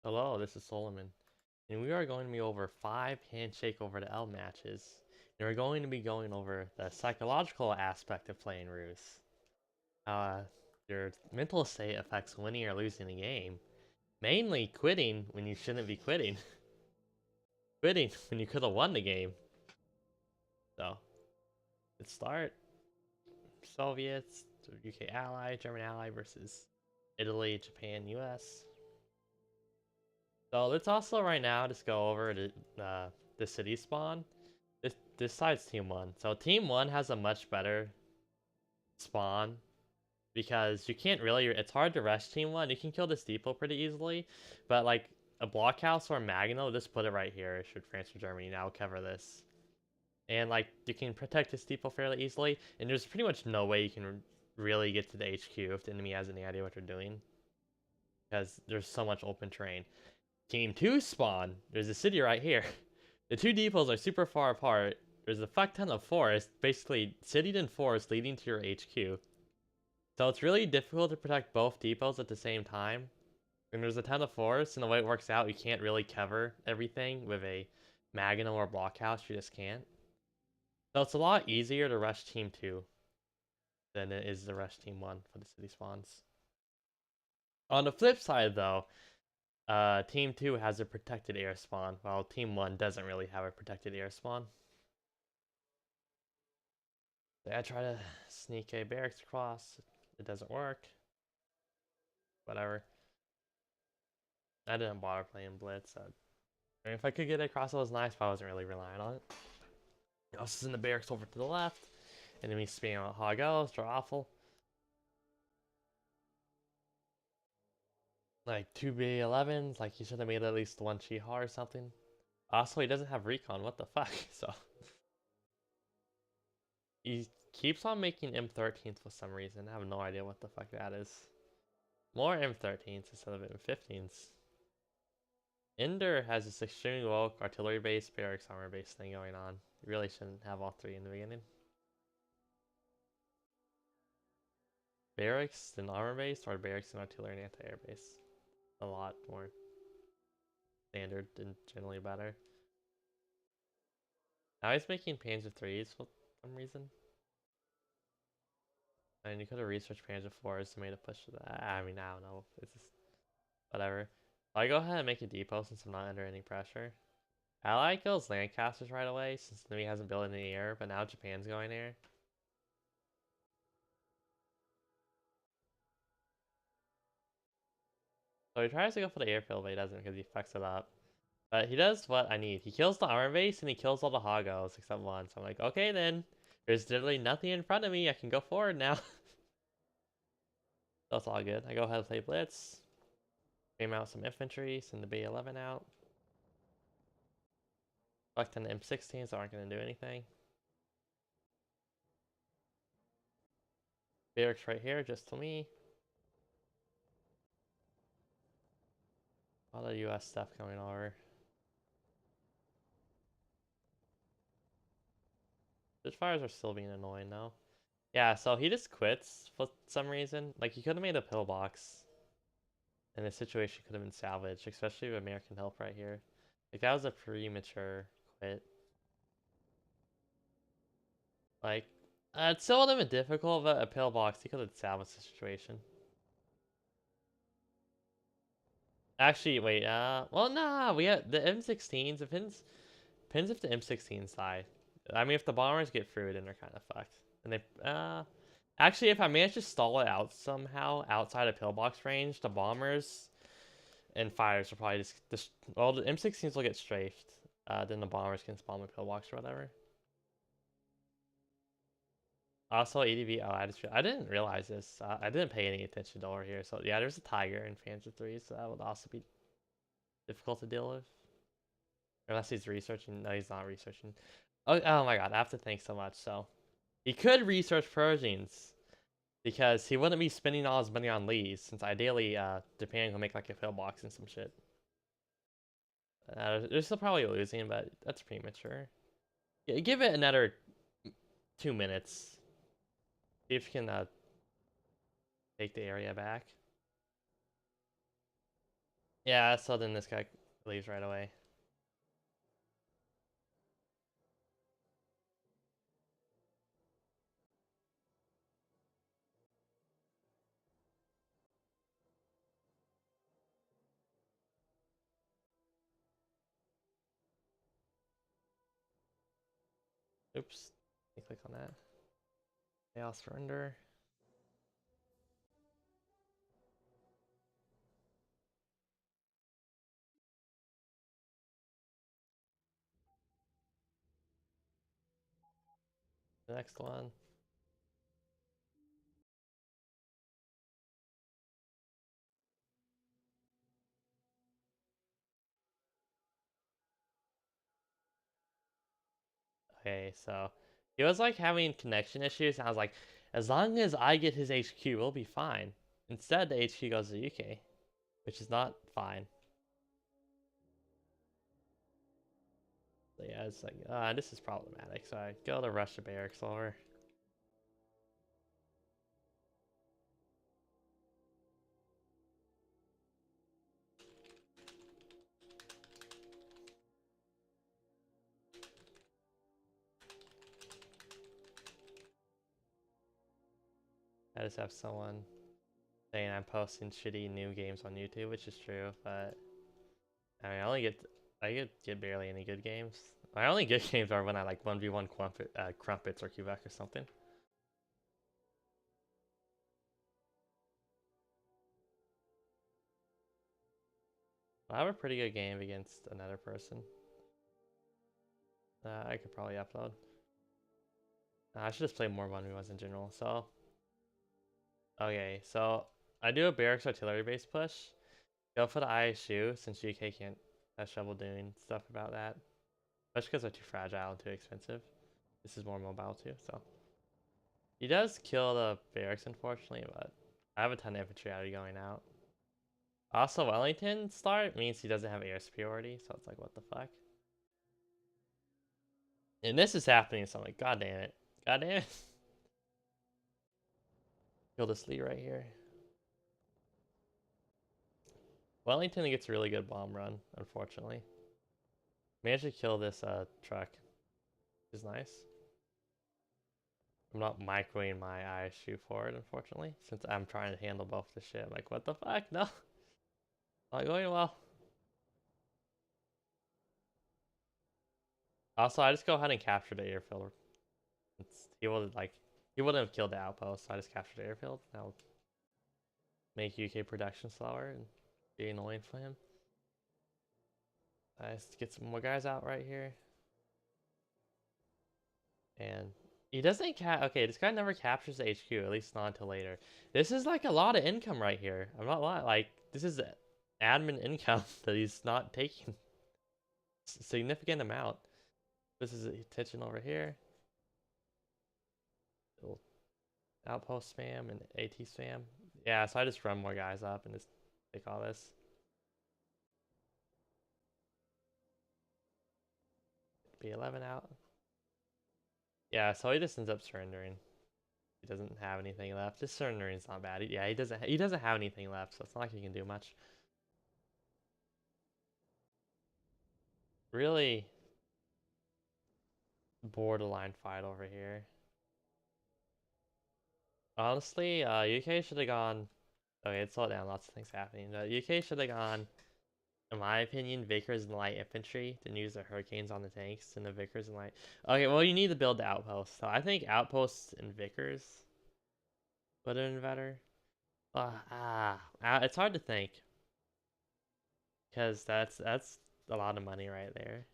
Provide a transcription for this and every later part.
Hello, this is Solomon, and we are going to be over 5 Handshake over the Elbe matches, and we're going to be going over the psychological aspect of playing RUSE. Uh, your mental state affects winning or losing a game, mainly quitting when you shouldn't be quitting, quitting when you could have won the game. So, let's start. Soviets, UK ally, German ally versus Italy, Japan, US. So let's also right now just go over the city spawn. This side's team one. So team one has a much better spawn because you can't really. It's hard to rush team one. You can kill this depot pretty easily, but like a blockhouse or a Magno, just put it right here. Should France or Germany now cover this, and like you can protect this depot fairly easily. And there's pretty much no way you can really get to the HQ if the enemy has any idea what they're doing because there's so much open terrain. Team 2 spawn. There's a city right here. The two depots are super far apart. There's a fuck ton of forest, basically city and forest leading to your HQ. So it's really difficult to protect both depots at the same time. And there's a ton of forest, and the way it works out, you can't really cover everything with a Magnum or Blockhouse. You just can't. So it's a lot easier to rush Team 2 than it is to rush Team 1 for the city spawns. On the flip side, though, Team 2 has a protected air spawn, while Team 1 doesn't really have a protected air spawn. So I try to sneak a barracks across. It doesn't work. Whatever. I didn't bother playing Blitz. I mean, if I could get it across, it was nice, but I wasn't really relying on it. This is in the barracks over to the left. Enemy spam out Hoggos. They're awful. Like 2B11s, like he should have made at least one Chiha or something. Also, he doesn't have recon. What the fuck? So he keeps on making M13s for some reason. I have no idea what the fuck that is. More M13s instead of M15s. Ender has this extremely low artillery base, barracks armor base thing going on. You really shouldn't have all three in the beginning. Barracks and armor base, or barracks and artillery and anti-air base. A lot more standard and generally better. Now he's making Panzer 3s for some reason. And you could have researched Panzer 4s to make a push to that. I mean, I don't know. It's just whatever. I go ahead and make a depot since I'm not under any pressure. Ally kills Lancasters right away since the enemy hasn't built in the air, but now Japan's going there. So he tries to go for the airfield, but he doesn't because he fucks it up. But he does what I need. He kills the armor base and he kills all the Hoggos except one. So I'm like, okay then. There's literally nothing in front of me. I can go forward now. That's all good. I go ahead and play Blitz. Aim out some infantry, send the B11 out. Select an M16s aren't going to do anything. Barracks right here, just to me. A lot of US stuff coming over. Fires are still being annoying though. Yeah, so he just quits for some reason. Like, he could have made a pillbox. And the situation could have been salvaged, especially with American help right here. Like, that was a premature quit. Like, it still would have been difficult, but a pillbox, he could have salvaged the situation. Actually, wait, well, nah, we had the M16s. Depends if the M16s die. I mean, if the bombers get through, then they're kind of fucked. And they, actually, if I manage to stall it out somehow outside of pillbox range, the bombers and fires will probably just well, the M16s will get strafed. Then the bombers can spawn the pillbox or whatever. Also, ADV. Oh, I didn't realize this. I didn't pay any attention to over here. So yeah, there's a tiger in Panzer 3, so that would also be difficult to deal with. Unless he's researching. No, he's not researching. Oh my god, I have to think so much. So he could research Persians because he wouldn't be spending all his money on Lees, since ideally Japan will make like a pillbox and some shit. They're still probably losing, but that's premature. Yeah, give it another 2 minutes. See if you can take the area back. Yeah, so then this guy leaves right away. Oops. Let me click on that. I'll surrender. The next one. Okay, so he was like having connection issues. And I was like, as long as I get his HQ, we'll be fine. Instead, the HQ goes to UK, which is not fine. So yeah, it's like, this is problematic. So I go to rush the barracks over. I just have someone saying I'm posting shitty new games on YouTube, which is true, but I mean, I get barely any good games. My only good games are when I like 1v1 Crumpets or Quebec or something. I have a pretty good game against another person. I could probably upload. I should just play more 1v1s in general. So, okay, so I do a barracks artillery base push. Go for the ISU since UK can't have trouble doing stuff about that. Especially because they're too fragile and too expensive. This is more mobile too, so. He does kill the barracks, unfortunately, but I have a ton of infantry already going out. Also, Wellington start means he doesn't have air superiority, so it's like, what the fuck? And this is happening, so I'm like, god damn it. God damn it. Kill this Lee right here. Wellington gets a really good bomb run, unfortunately. Managed to kill this truck, which is nice. I'm not microing my ISU forward, unfortunately, since I'm trying to handle both the shit. I'm like, what the fuck? No. Not going well. Also, I just go ahead and capture the airfield. He wouldn't have killed the outpost, so I just captured the airfield. That'll make UK production slower and be annoying for him. Let's get some more guys out right here. And he doesn't okay, this guy never captures the HQ, at least not until later. This is like a lot of income right here. I'm not lying. Like, this is admin income that he's not taking. A significant amount. This is attention over here. Little outpost spam and AT spam. Yeah, so I just run more guys up and just take all this. B11 out. Yeah, so he just ends up surrendering. He doesn't have anything left. Just surrendering is not bad. Yeah, he doesn't have anything left, so it's not like he can do much. Really borderline fight over here. Honestly, UK should have gone. Okay, it slowed down. Lots of things happening. UK should have gone, in my opinion, Vickers and light infantry. Then use the Hurricanes on the tanks and the Vickers and light. Okay, well you need to build the outposts. So I think outposts and Vickers would have been better. It's hard to think because that's a lot of money right there.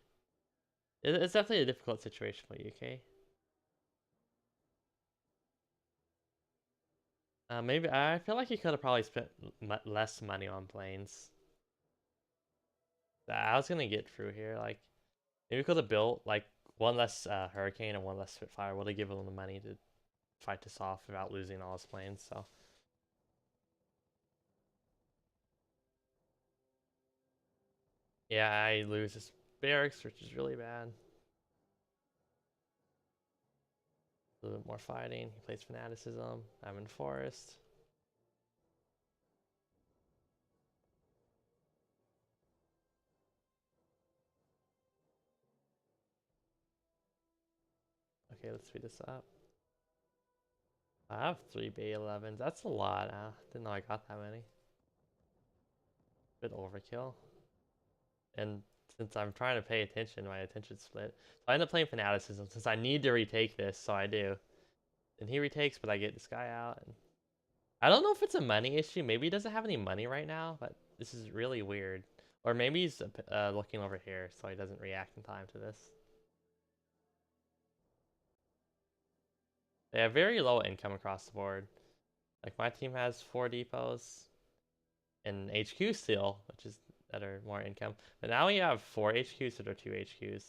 It's definitely a difficult situation for UK. Maybe I feel like he could have probably spent less money on planes. I was gonna get through here. Like maybe we could have built like one less Hurricane and one less Spitfire. Would have given him the money to fight this off without losing all his planes. So yeah, I lose his barracks, which is really bad. A little bit more fighting. He plays fanaticism. I'm in forest. Okay, let's speed this up. I have 3 B11s. That's a lot. Didn't know I got that many. Bit overkill. And since I'm trying to pay attention, my attention split. So I end up playing Fanaticism since I need to retake this, so I do. And he retakes, but I get this guy out. And I don't know if it's a money issue. Maybe he doesn't have any money right now, but this is really weird. Or maybe he's looking over here, so he doesn't react in time to this. They have very low income across the board. Like my team has 4 depots and HQ still, which is better, more income. But now we have 4 HQs that are 2 HQs.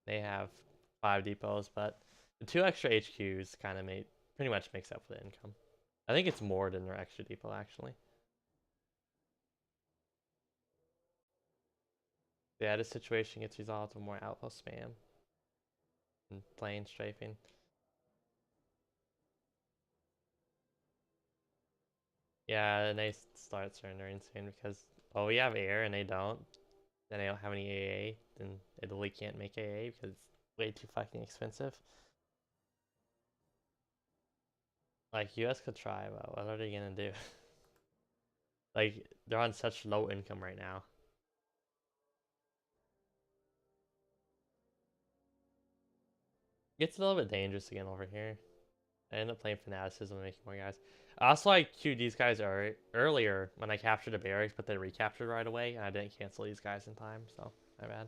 They have 5 depots, but the 2 extra HQs kind of pretty much makes up for the income. I think it's more than their extra depot actually. Yeah, this situation gets resolved with more outpost spam and plane strafing. Yeah, and they start surrendering soon because, oh, we have air and they don't. Then they don't have any AA. Then Italy can't make AA because it's way too fucking expensive. Like, US could try, but what are they gonna do? Like, they're on such low income right now. Gets a little bit dangerous again over here. I end up playing Fanaticism and making more guys. I also like queued these guys earlier when I captured the barracks, but they recaptured right away, and I didn't cancel these guys in time, so my bad.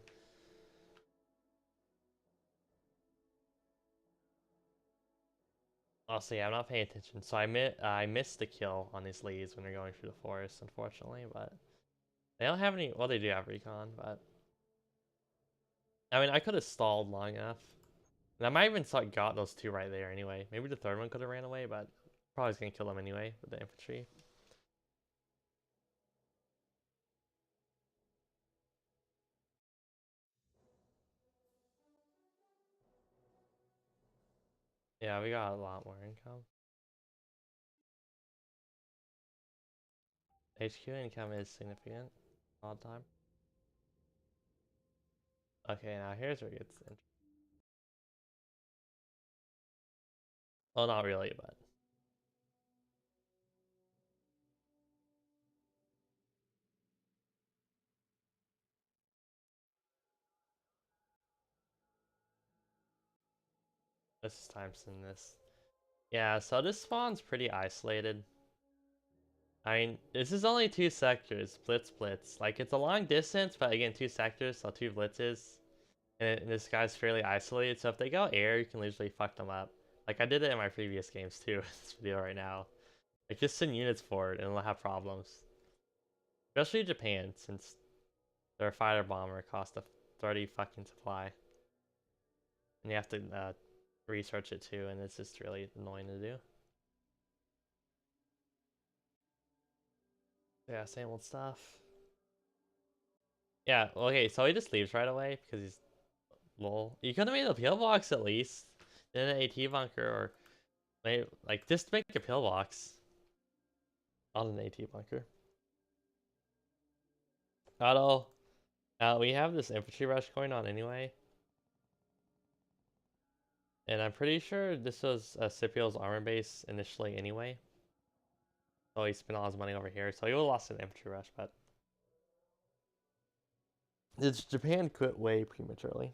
Also, yeah, I'm not paying attention, so I missed the kill on these leads when they're going through the forest, unfortunately, but they don't have any. Well, they do have recon, but I mean, I could have stalled long enough, and I might even got those 2 right there anyway. Maybe the 3rd one could have ran away, but probably was gonna kill them anyway with the infantry. Yeah, we got a lot more income. HQ income is significant. Odd time. Okay, now here's where it gets interesting. Well, not really, but this is timesing this. Yeah, so this spawn's pretty isolated. I mean, this is only 2 sectors, blitz. Like, it's a long distance, but again, 2 sectors, so 2 blitzes. And this guy's fairly isolated, so if they go air, you can literally fuck them up. Like, I did it in my previous games too, this video right now. Like, just send units forward and they'll have problems. Especially Japan, since their fighter bomber cost a 30 fucking supply. And you have to research it too, and it's just really annoying to do. Yeah, same old stuff. Yeah, okay, so he just leaves right away because he's lol. You could have made a pillbox at least. Then an AT bunker, or maybe, like, just make a pillbox on an AT bunker. Auto. We have this infantry rush going on anyway. And I'm pretty sure this was Scipio's armor base initially anyway. So he spent all his money over here. So he would have lost an infantry rush, but Japan quit way prematurely.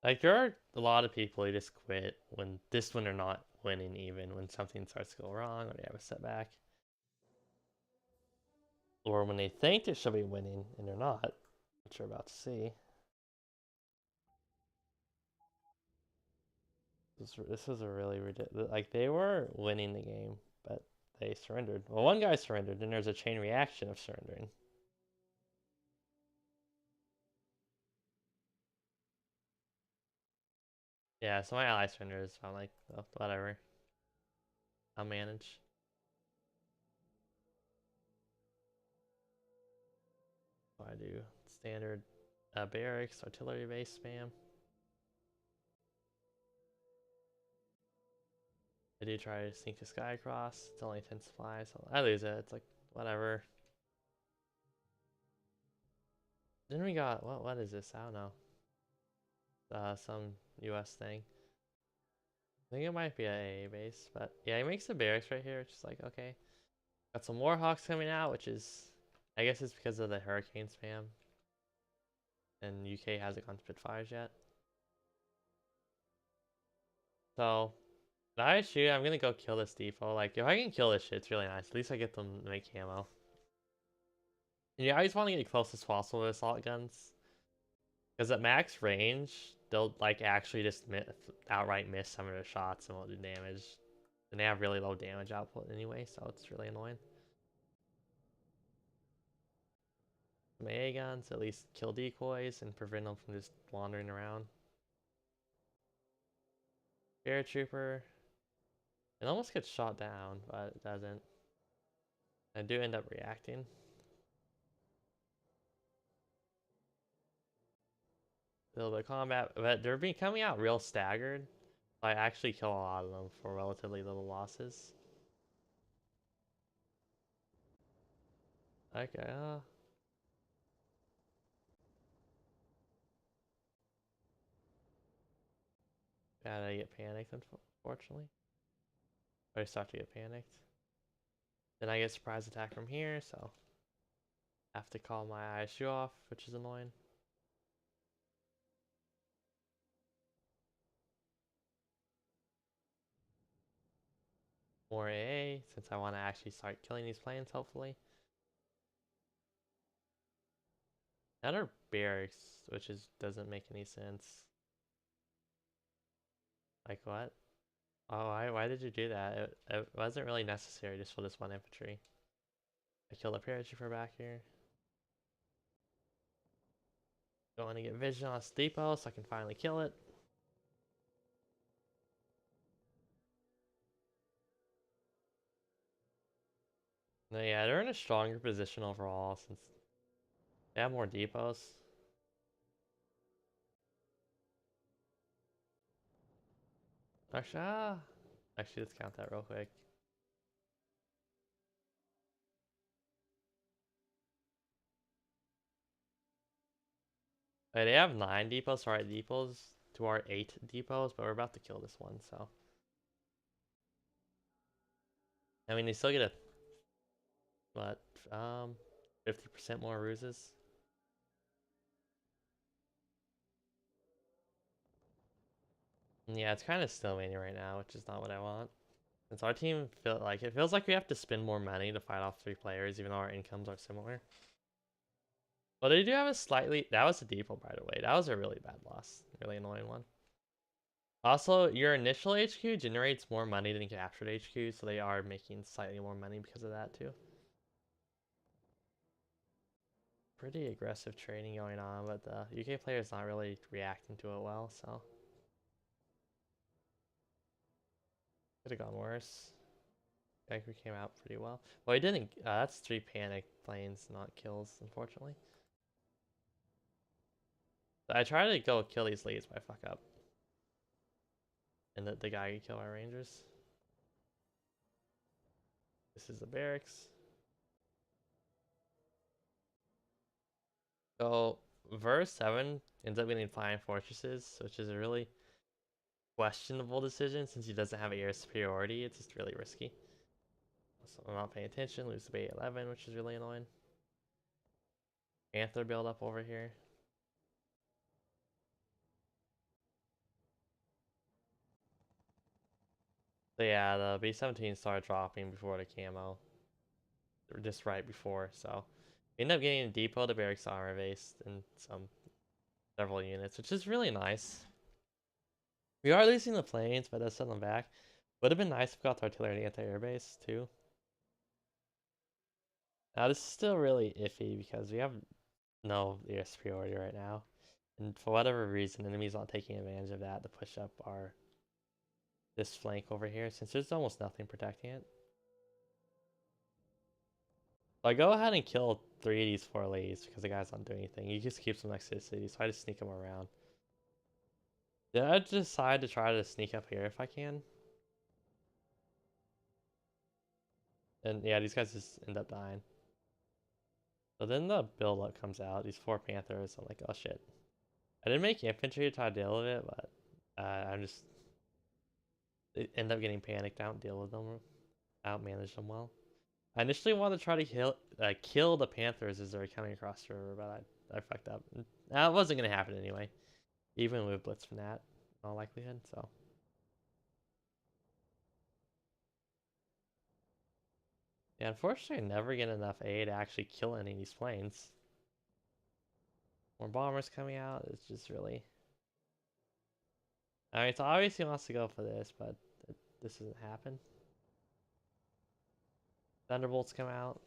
Like, there are a lot of people who just quit when they're not winning, even when something starts to go wrong or they have a setback. Or when they think they should be winning and they're not, which you're about to see. This was a really ridiculous. Like, they were winning the game, but they surrendered. Well, one guy surrendered, and there's a chain reaction of surrendering. Yeah, so my ally surrenders. So I'm like, oh, whatever. I'll manage. So I do standard barracks, artillery base spam. I do try to sneak this guy across. It's only 10 supplies, so I lose it. It's like, whatever. Then we got what is this? I don't know. Some US thing. I think it might be a AA base, but yeah, he makes the barracks right here, which is like okay. Got some Warhawks coming out, which is I guess it's because of the hurricane spam, and UK hasn't gone Spitfires yet. So I shoot, I'm gonna go kill this depot. Like if I can kill this shit, it's really nice. At least I get them to make camo. And yeah, I just want to get close as possible with assault guns. Because at max range, they'll like actually just outright miss some of their shots and won't do damage. And they have really low damage output anyway, so it's really annoying. Some AA guns at least kill decoys and prevent them from just wandering around. Paratrooper. It almost gets shot down, but it doesn't. I do end up reacting. A little bit of combat, but they're coming out real staggered. I actually kill a lot of them for relatively little losses. Okay, yeah, I get panicked, unfortunately. I start to get panicked. Then I get surprise attack from here, so I have to call my ISU off, which is annoying. More AA, since I want to actually start killing these planes, hopefully. That are barracks, which doesn't make any sense. Like what? Oh, why did you do that? It wasn't really necessary just for this one infantry. I killed a paratrooper back here. Going to get vision on this depot so I can finally kill it. No, yeah, they're in a stronger position overall since they have more depots. Actually, actually, let's count that real quick. They have 9 depots, so our depots to our 8 depots, but we're about to kill this one, so. I mean, they still get a, what, 50% more ruses. And yeah, it's kind of stillmating right now, which is not what I want. Since our team it feels like we have to spend more money to fight off 3 players, even though our incomes are similar. But they do have a that was a depot, by the way. That was a really bad loss. Really annoying one. Also, your initial HQ generates more money than captured HQ, so they are making slightly more money because of that too. Pretty aggressive trading going on, but the UK player is not really reacting to it well, so could have gone worse. I think we came out pretty well. Well, he didn't. That's 3 panic planes, not kills, unfortunately. I try to go kill these leads, but I fuck up. And the guy can kill our rangers. This is the barracks. So, verse 7 ends up getting flying fortresses, which is a really questionable decision since he doesn't have air superiority. It's just really risky. So I'm not paying attention. Lose the Bay 11, which is really annoying. Panther build up over here. So yeah, the B-17 started dropping before the camo. Or just right before, so we end up getting a depot, the barracks armor base, and several units, which is really nice. We are losing the planes, but that's send them back. Would have been nice if we got the artillery and anti-air base too. Now this is still really iffy because we have no air superiority right now. And for whatever reason, enemy's not taking advantage of that to push up this flank over here since there's almost nothing protecting it. So I go ahead and kill 3 of these 4 ladies because the guy's not doing anything. He just keeps them next to the city, so I just sneak them around. Then I decide to try to sneak up here if I can. And yeah, these guys just end up dying. So then the build up comes out, these 4 Panthers. I'm like, oh shit. I didn't make infantry to try to deal with it, but I'm just end up getting panicked. I don't deal with them. I don't manage them well. I initially wanted to try to kill the Panthers as they were coming across the river, but I fucked up. That wasn't gonna happen anyway, even with Blitz from that, in all likelihood. So yeah, unfortunately, I never get enough A to actually kill any of these planes. More bombers coming out. It's just really. I mean, so obviously he wants to go for this, but this doesn't happen. Thunderbolts come out.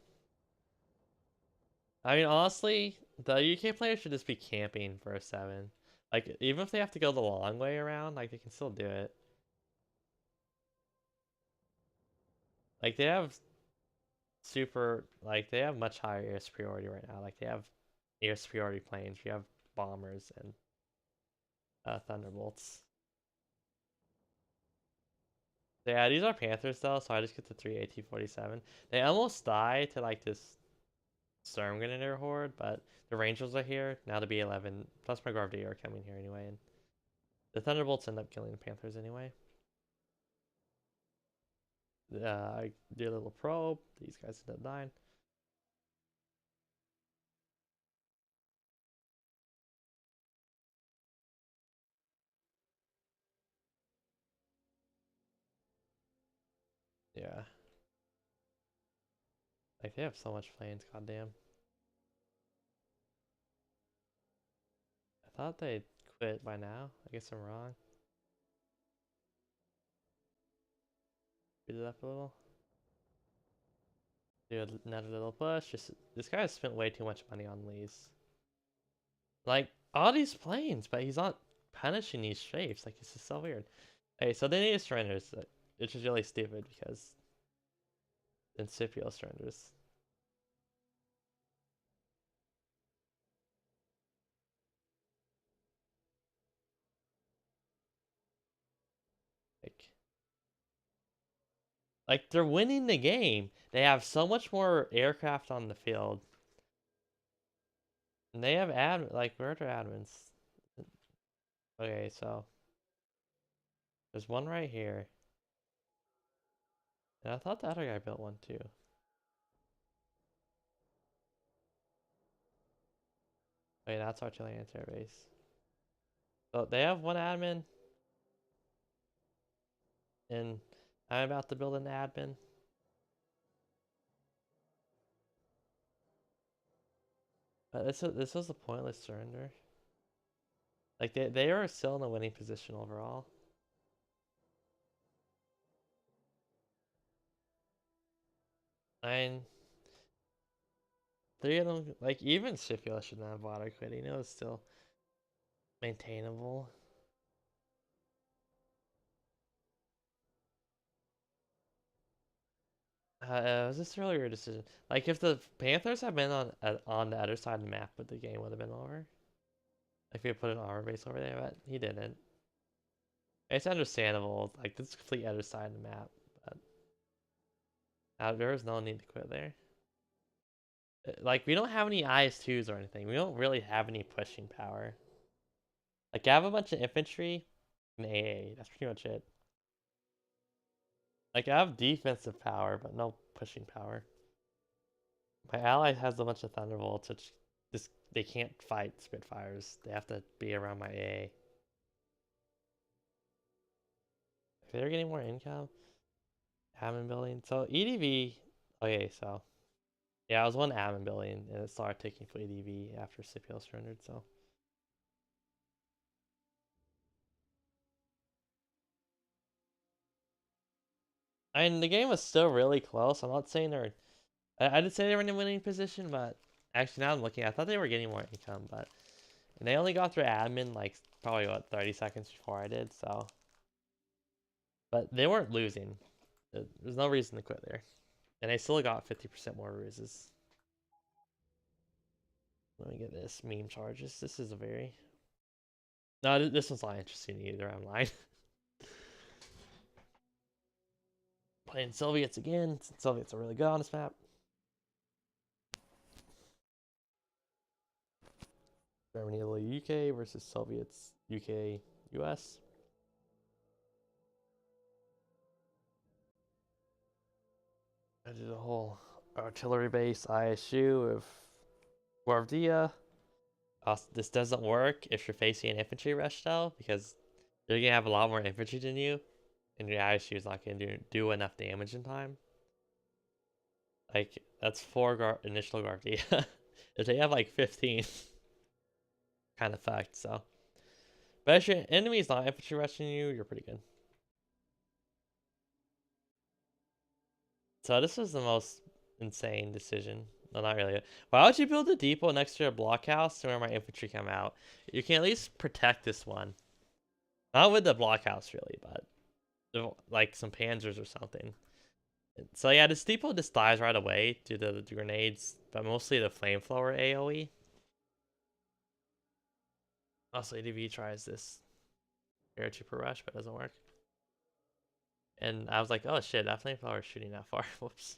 I mean, honestly, the UK players should just be camping for a 7. Like, even if they have to go the long way around, like, they can still do it. Like, they have they have much higher air superiority right now. Like, they have air superiority planes. You have bombers and thunderbolts. So yeah, these are Panthers, though, so I just get the 3 AT-47. They almost die to, like, this Storm Grenadier horde, but the Rangers are here. Now the B-11, plus my Grenadier are coming here anyway, and the Thunderbolts end up killing the Panthers anyway. I did a little probe. These guys end up dying. Yeah. Like, they have so much planes, goddamn. I thought they'd quit by now. I guess I'm wrong. Speed it up a little. Do another little push. Just this guy has spent way too much money on these. Like, all these planes, but he's not punishing these strafes. Like, this is so weird. Hey, so they need surrenders, which is really stupid because then Scipio surrenders. Like, they're winning the game. They have so much more aircraft on the field. And they have where are their admins? Okay, so there's one right here. And I thought the other guy built one too. Wait, that's artillery anti base. So they have one admin, and I'm about to build an admin. But this was a pointless surrender. Like they are still in a winning position overall. And 3 of them, like even Sheffield shouldn't have auto quitting. It was still maintainable. It was just a really weird decision. Like if the Panthers had been on the other side of the map, but the game would have been over. Like if we put an armor base over there, but he didn't. It's understandable. Like this is complete other side of the map, but there was no need to quit there. Like we don't have any IS-2s or anything. We don't really have any pushing power. Like I have a bunch of infantry and AA. That's pretty much it. Like I have defensive power, but no pushing power. My ally has a bunch of thunderbolts, which they can't fight Spitfires. They have to be around my AA. If they're getting more income, admin building. So EDV. Okay, so yeah, I was one admin building, and it started taking for EDV after Scipio surrendered. So. I mean, the game was still really close. I'm not saying they're. I did say they were in a winning position, but actually now I'm looking, I thought they were getting more income, but and they only got through admin like probably what 30 seconds before I did. So, but they weren't losing. There's no reason to quit there, and they still got 50% more ruses. Let me get this meme charges. This is a very. No, this one's not interesting either. I'm lying. Playing Soviets again. Soviets are really good on this map. Germany, Italy, UK versus Soviets, UK, US. I did a whole artillery base ISU of Guardia. This doesn't work if you're facing an infantry rush though, because they're gonna have a lot more infantry than you, and your ISU is not gonna do enough damage in time. Like that's initial Guardia. If they have like 15, kind of fucked. So, but if your enemy is not infantry rushing you, you're pretty good. So this was the most insane decision. No, not really. Why would you build a depot next to a blockhouse to where my infantry come out? You can at least protect this one. Not with the blockhouse, really, but like some panzers or something. So yeah, this depot just dies right away due to the grenades, but mostly the flamethrower AoE. Also, ADV tries this paratrooper rush, but it doesn't work. And I was like, oh shit, that flamethrower is shooting that far. Whoops.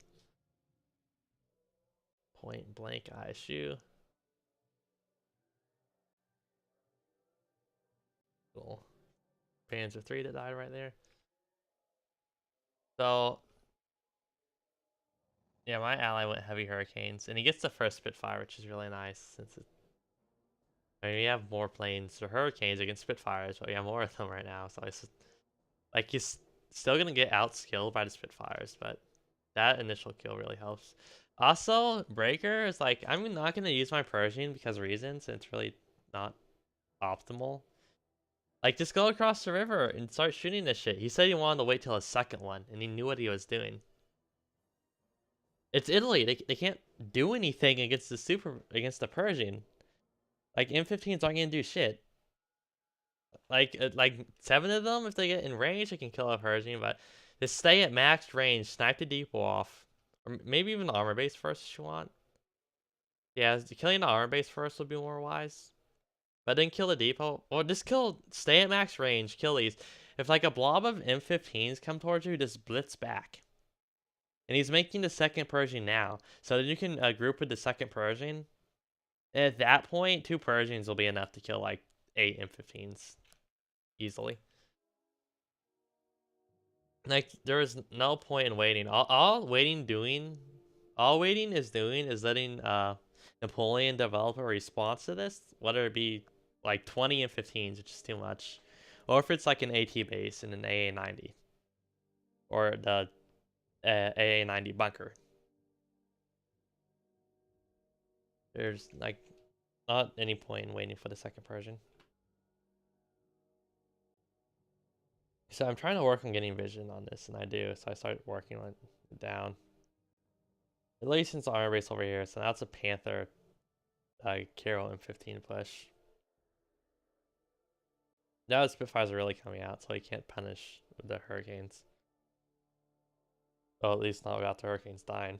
Point blank ISU. Cool. Panzer 3 that died right there. So, yeah, my ally went heavy hurricanes, and he gets the first Spitfire, which is really nice. Since I mean, we have more planes for hurricanes against Spitfires, but we have more of them right now. So it's like he's still gonna get outskilled by the Spitfires, but that initial kill really helps. Also, Breaker is like, I'm not gonna use my Pershing because of reasons, and it's really not optimal. Like, just go across the river and start shooting this shit. He said he wanted to wait till his second one, and he knew what he was doing. It's Italy. They can't do anything against the Persian. Like M15s aren't gonna do shit. Like 7 of them, if they get in range, they can kill a Persian. But just stay at max range, snipe the depot off, or maybe even the armor base first if you want. Yeah, killing the armor base first would be more wise. But then kill the depot, or just stay at max range, kill these. If like a blob of M15s come towards you, just blitz back. And he's making the second Persian now, so then you can group with the second Persian. And at that point, 2 Persians will be enough to kill like 8 M15s easily. Like there is no point in waiting. All waiting is doing is letting Napoleon develop a response to this, whether it be like 20 M15s, which is too much, or if it's like an AT base and an AA-90, or the AA-90 bunker. There's like not any point in waiting for the second Persian. So I'm trying to work on getting vision on this, and I do. So I start working on it down. At least since the armor base over here, so that's a Panther Carol M15 push. Now the Spitfires are really coming out, so he can't punish with the Hurricanes. Well, at least not without the Hurricanes dying.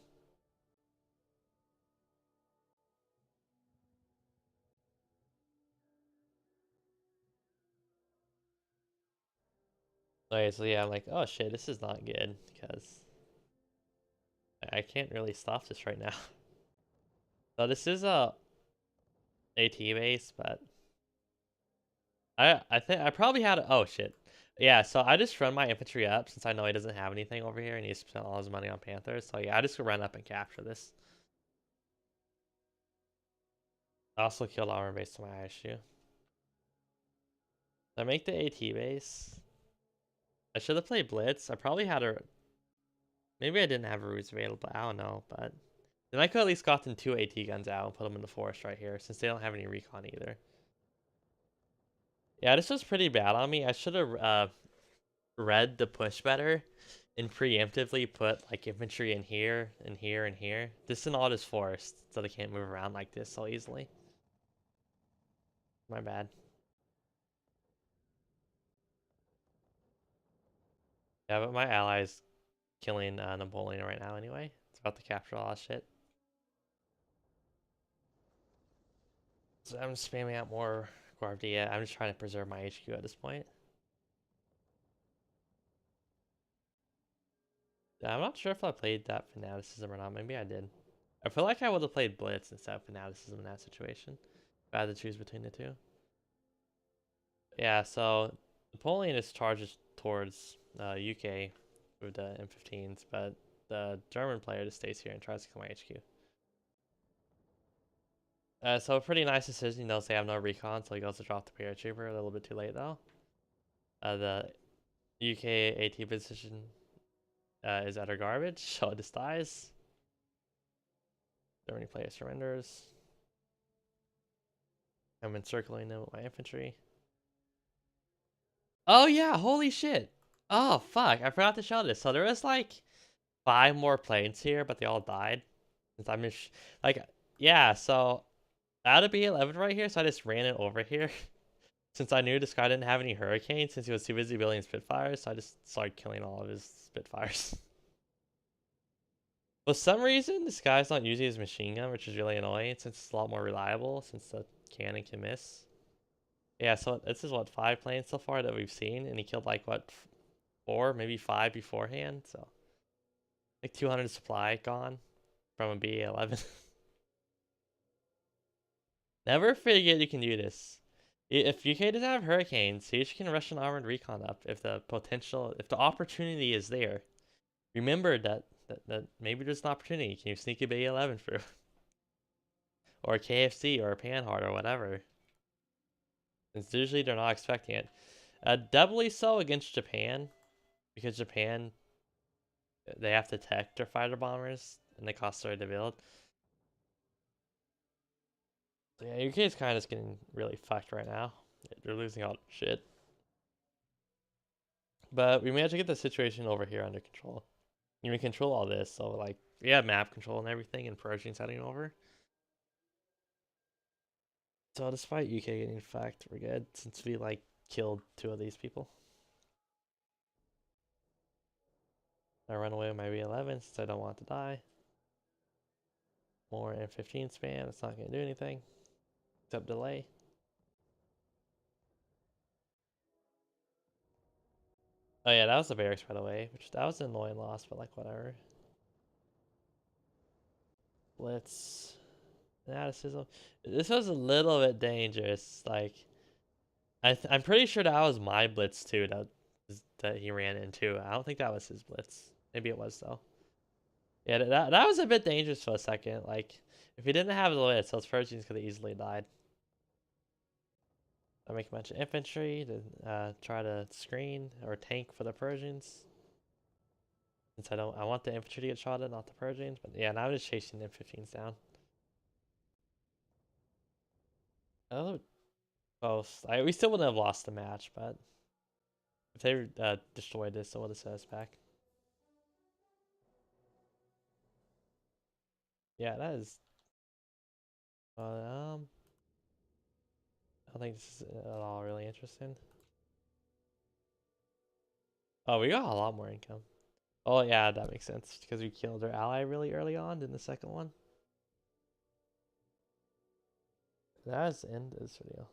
Okay, so yeah, I'm like, oh shit, this is not good, because I can't really stop this right now. So this is a AT base, but I think I probably had oh shit. Yeah, so I just run my infantry up since I know he doesn't have anything over here and he spent all his money on Panthers. So yeah, I just run up and capture this. I also killed armor base to my ISU. I make the AT base. I should have played Blitz. I probably had a maybe I didn't have a RUSE available. I don't know, but then I could at least gotten 2 AT guns out and put them in the forest right here since they don't have any recon either. Yeah, this was pretty bad on me. I should have read the push better and preemptively put like infantry in here and here and here. This is all just forest, so they can't move around like this so easily. My bad. Yeah, but my ally's killing Napoleon right now anyway. It's about to capture all that shit. So I'm just spamming out more Guardia. I'm just trying to preserve my HQ at this point. Yeah, I'm not sure if I played that fanaticism or not. Maybe I did. I feel like I would have played Blitz instead of fanaticism in that situation. If I had to choose between the two. Yeah, so Napoleon is charged towards UK with the M15s, but the German player just stays here and tries to kill my HQ. So a pretty nice decision. He knows they have no recon, so he goes to drop the paratrooper. A little bit too late though. The UK AT position is utter garbage, so it just dies. Germany player surrenders. I'm encircling them with my infantry. Oh yeah, holy shit. Oh fuck, I forgot to show this. So there was like 5 more planes here, but they all died. Since I'm just like, yeah, so out of B11 right here, so I just ran it over here. Since I knew this guy didn't have any hurricanes, since he was too busy building Spitfires, so I just started killing all of his Spitfires. For some reason, this guy's not using his machine gun, which is really annoying since it's a lot more reliable since the cannon can miss. Yeah, so this is what 5 planes so far that we've seen, and he killed like what 4, maybe 5 beforehand. So like 200 supply gone from a B11. Never forget you can do this. If UK doesn't have hurricanes, Siege can Russian armored recon up if the opportunity is there. Remember that maybe there's an opportunity. Can you sneak a B11 through? Or a KFC or a Panhard or whatever. It's usually they're not expecting it. Doubly so against Japan, because Japan, they have to tech their fighter bombers and they cost her to build. So yeah, UK is kind of just getting really fucked right now. They're losing all shit. But we managed to get the situation over here under control. You can control all this, so like we have map control and everything and Persian setting over. So despite UK getting fucked, we're good since we like killed 2 of these people. I run away with my B11 since I don't want to die. More M15 spam, it's not gonna do anything. Except delay. Oh yeah, that was the barracks by the way, which that was an annoying loss, but like whatever. Blitz. Fanaticism. This was a little bit dangerous. Like I'm pretty sure that was my blitz too that he ran into. I don't think that was his blitz. Maybe it was though. Yeah, that was a bit dangerous for a second. Like if he didn't have the blitz, those Persians could have easily died. I make a bunch of infantry to try to screen or tank for the Persians. Since I want the infantry to get shot at, not the Persians. But yeah, now I'm just chasing the M15s down. Oh, both. We still wouldn't have lost the match, but if they destroyed this, it would have set us back. Yeah, that is. I don't think this is at all really interesting. Oh, we got a lot more income. Oh yeah, that makes sense because we killed our ally really early on in the second one. That is the end of this video.